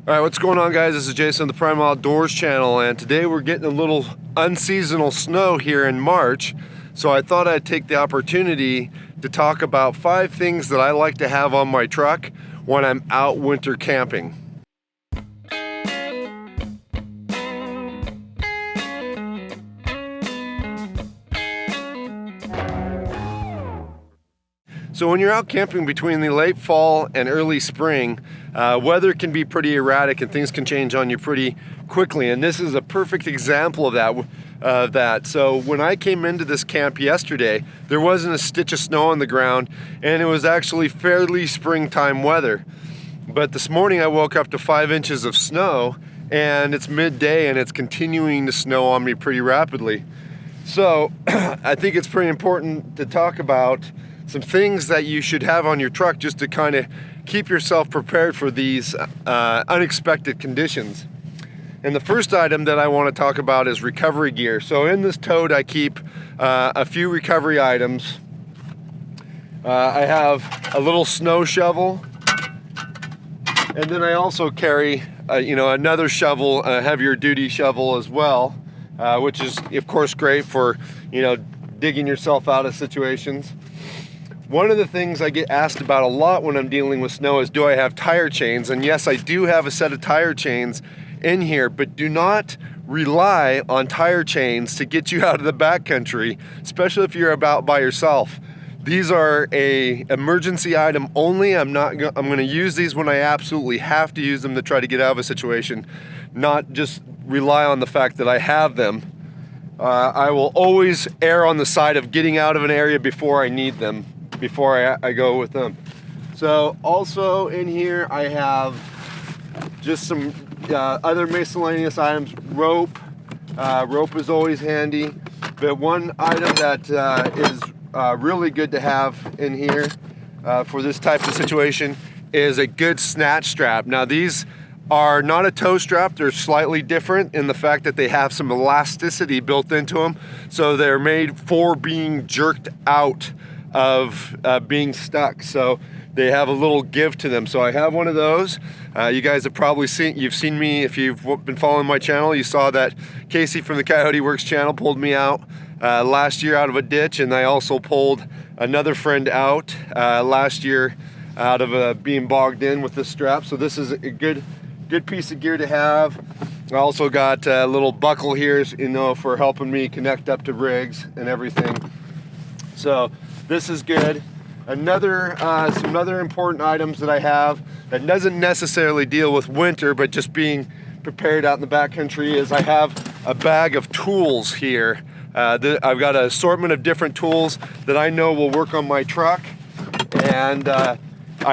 Alright, what's going on, guys? This is Jason on the Primal Outdoors channel, and today we're getting a little unseasonal snow here in March, so I thought I'd take the opportunity to talk about 5 things that I like to have on my truck when I'm out winter camping. So when you're out camping between the late fall and early spring, weather can be pretty erratic and things can change on you pretty quickly, and this is a perfect example of that. So when I came into this camp yesterday, there wasn't a stitch of snow on the ground, and it was actually fairly springtime weather. But this morning I woke up to 5 inches of snow, and it's midday and it's continuing to snow on me pretty rapidly. So I think it's pretty important to talk about some things that you should have on your truck just to kind of keep yourself prepared for these unexpected conditions. And the first item that I want to talk about is recovery gear. So in this tote I keep a few recovery items. I have a little snow shovel, and then I also carry another shovel, a heavier duty shovel as well, which is of course great for digging yourself out of situations. One of the things I get asked about a lot when I'm dealing with snow is, do I have tire chains? And yes, I do have a set of tire chains in here, but do not rely on tire chains to get you out of the backcountry, especially if you're about by yourself. These are a emergency item only. I'm going to use these when I absolutely have to use them to try to get out of a situation, not just rely on the fact that I have them. I will always err on the side of getting out of an area before I need them, before I go with them. So also in here I have just some other miscellaneous items. Rope is always handy, but one item that is really good to have in here for this type of situation is a good snatch strap. Now these are not a toe strap. They're slightly different in the fact that they have some elasticity built into them, so they're made for being jerked out of being stuck, so they have a little give to them. So I have one of those. You guys have probably seen me, if you've been following my channel, you saw that Casey from the Coyote Works channel pulled me out last year out of a ditch, and I also pulled another friend out last year out of being bogged in with this strap. So this is a good piece of gear to have. I also got a little buckle here, for helping me connect up to rigs and everything. So this is good. Some other important items that I have that doesn't necessarily deal with winter, but just being prepared out in the backcountry, is I have a bag of tools here. I've got an assortment of different tools that I know will work on my truck, and I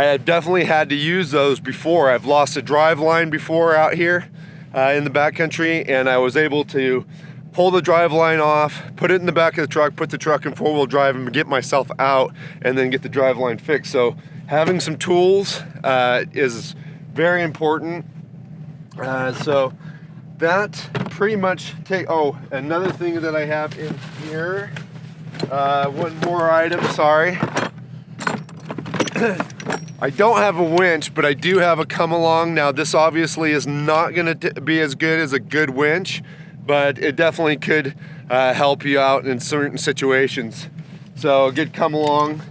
have definitely had to use those before. I've lost a drive line before out here in the backcountry, and I was able to pull the drive line off, put it in the back of the truck, put the truck in 4-wheel drive, and get myself out, and then get the drive line fixed. So having some tools is very important. So that pretty much another thing that I have in here, one more item, sorry. I don't have a winch, but I do have a come along. Now this obviously is not going to be as good as a good winch, but it definitely could help you out in certain situations. So a good come along.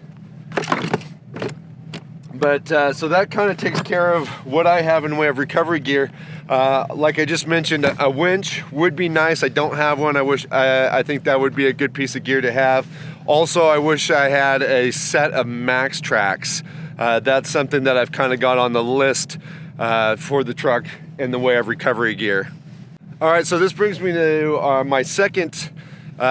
But so that kind of takes care of what I have in the way of recovery gear. Like I just mentioned, a winch would be nice. I don't have one. I think that would be a good piece of gear to have. Also, I wish I had a set of max tracks. That's something that I've kind of got on the list for the truck in the way of recovery gear. All right, so this brings me to my second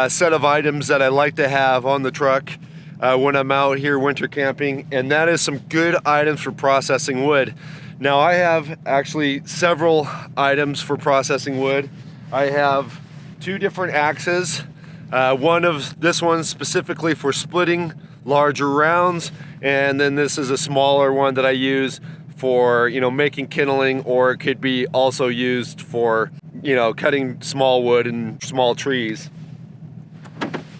set of items that I like to have on the truck when I'm out here winter camping, and that is some good items for processing wood. Now I have actually several items for processing wood. I have 2 different axes. This one's specifically for splitting larger rounds, and then this is a smaller one that I use for making kindling, or it could be also used for cutting small wood and small trees.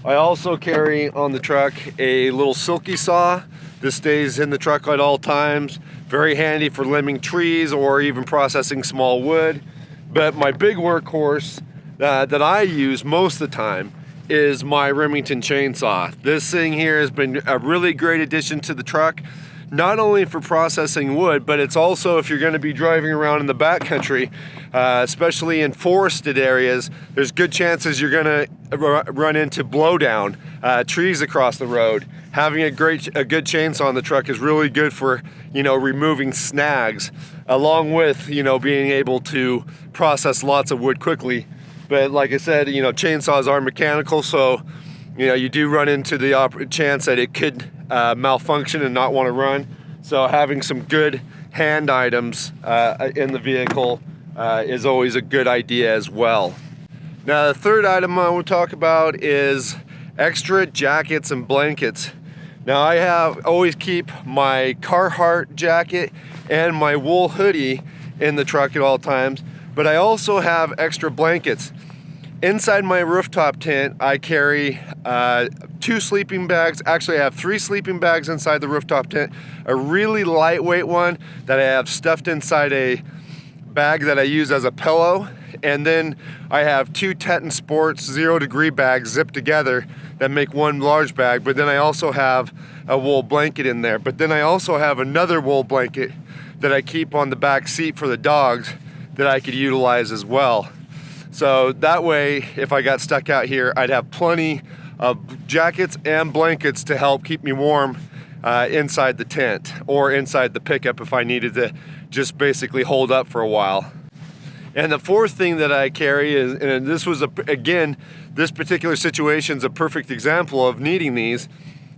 I also carry on the truck a little Silky Saw. This stays in the truck at all times. very handy for limbing trees or even processing small wood. But my big workhorse that I use most of the time is my Remington Chainsaw. This thing here has been a really great addition to the truck, not only for processing wood, but it's also if you're going to be driving around in the backcountry, especially in forested areas, there's good chances you're going to run into blowdown, trees across the road. Having a good chainsaw in the truck is really good for, removing snags, along with, being able to process lots of wood quickly. But like I said, chainsaws are mechanical, so you do run into the chance that it could malfunction and not want to run. So having some good hand items in the vehicle is always a good idea as well. Now, the third item I want to talk about is extra jackets and blankets. Now, I always keep my Carhartt jacket and my wool hoodie in the truck at all times, but I also have extra blankets. Inside my rooftop tent, I carry 2 sleeping bags. Actually, I have 3 sleeping bags inside the rooftop tent. A really lightweight one that I have stuffed inside a bag that I use as a pillow. And then I have 2 Teton Sports 0-degree bags zipped together that make one large bag. But then I also have a wool blanket in there. But then I also have another wool blanket that I keep on the back seat for the dogs that I could utilize as well. So that way, if I got stuck out here, I'd have plenty of jackets and blankets to help keep me warm inside the tent or inside the pickup if I needed to just basically hold up for a while. And the fourth thing that I carry is, and this was, again, this particular situation is a perfect example of needing these,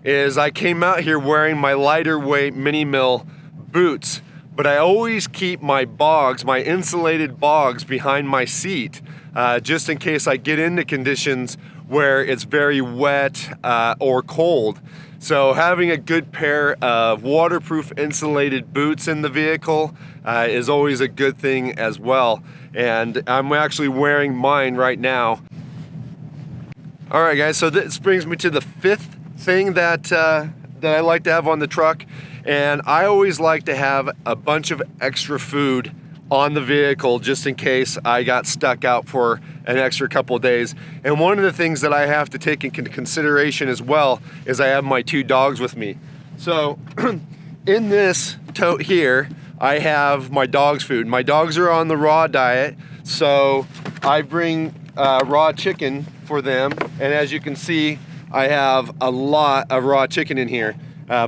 is I came out here wearing my lighter weight mini mill boots, but I always keep my bogs, my insulated bogs behind my seat, just in case I get into conditions where it's very wet or cold. So having a good pair of waterproof insulated boots in the vehicle is always a good thing as well. And I'm actually wearing mine right now. All right, guys, so this brings me to the 5th thing that I like to have on the truck. And I always like to have a bunch of extra food on the vehicle just in case I got stuck out for an extra couple of days. And one of the things that I have to take into consideration as well is I have my 2 dogs with me. So in this tote here, I have my dogs' food. My dogs are on the raw diet, so I bring raw chicken for them. And as you can see, I have a lot of raw chicken in here.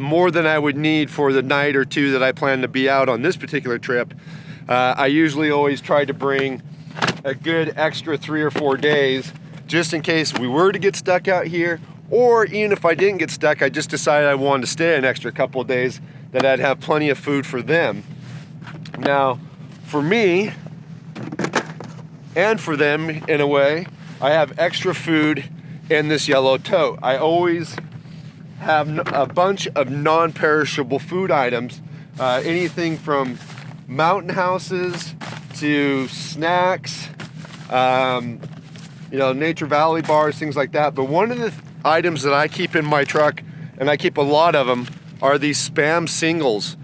More than I would need for the night or 2 that I plan to be out on this particular trip. I usually always try to bring a good extra 3 or 4 days just in case we were to get stuck out here, or even if I didn't get stuck, I just decided I wanted to stay an extra couple of days, that I'd have plenty of food for them. Now, for me and for them in a way, I have extra food in this yellow tote. I always have a bunch of non-perishable food items, anything from mountain houses to snacks, Nature Valley bars, things like that. But one of the items that I keep in my truck, and I keep a lot of them, are these Spam singles.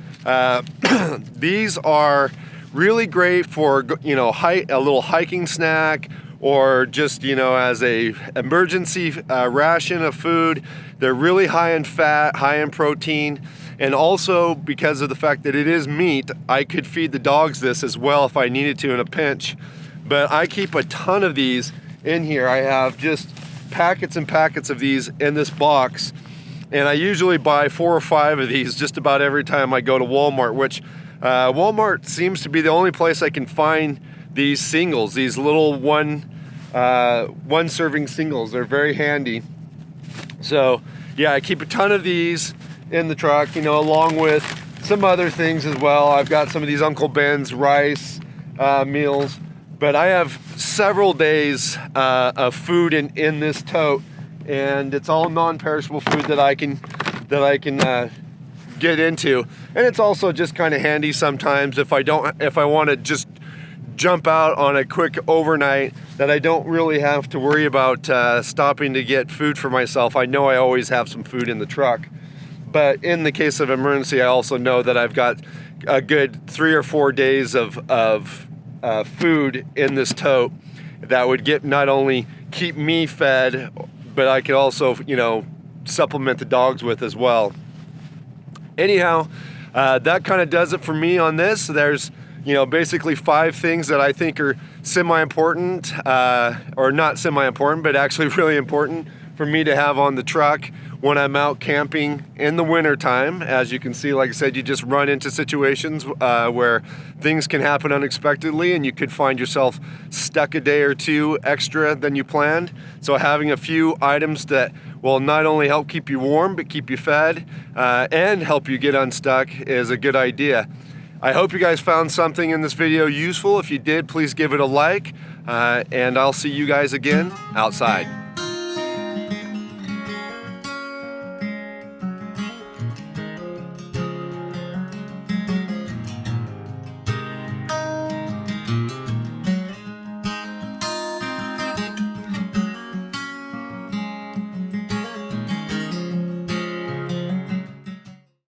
These are really great for a little hiking snack, or just as a emergency ration of food. They're really high in fat, high in protein, and also because of the fact that it is meat, I could feed the dogs this as well if I needed to in a pinch. But I keep a ton of these in here. I have just packets and packets of these in this box, and I usually buy 4 or 5 of these just about every time I go to Walmart, which Walmart seems to be the only place I can find these singles, these little one serving singles. They're very handy. So yeah, I keep a ton of these in the truck, along with some other things as well. I've got some of these Uncle Ben's rice meals, but I have several days of food in this tote, and it's all non-perishable food that I can get into. And it's also just kind of handy sometimes if I want to just jump out on a quick overnight, that I don't really have to worry about stopping to get food for myself. I know I always have some food in the truck. But in the case of emergency, I also know that I've got a good 3 or 4 days of food in this tote that would not only keep me fed, but I could also, you know, supplement the dogs with as well. Anyhow, that kind of does it for me on this. There's, you know, basically 5 things that I think are semi-important, or not semi-important, but actually really important for me to have on the truck when I'm out camping in the winter time. As you can see, like I said, you just run into situations where things can happen unexpectedly and you could find yourself stuck a day or 2 extra than you planned. So having a few items that will not only help keep you warm, but keep you fed and help you get unstuck is a good idea. I hope you guys found something in this video useful. If you did, please give it a like, and I'll see you guys again outside.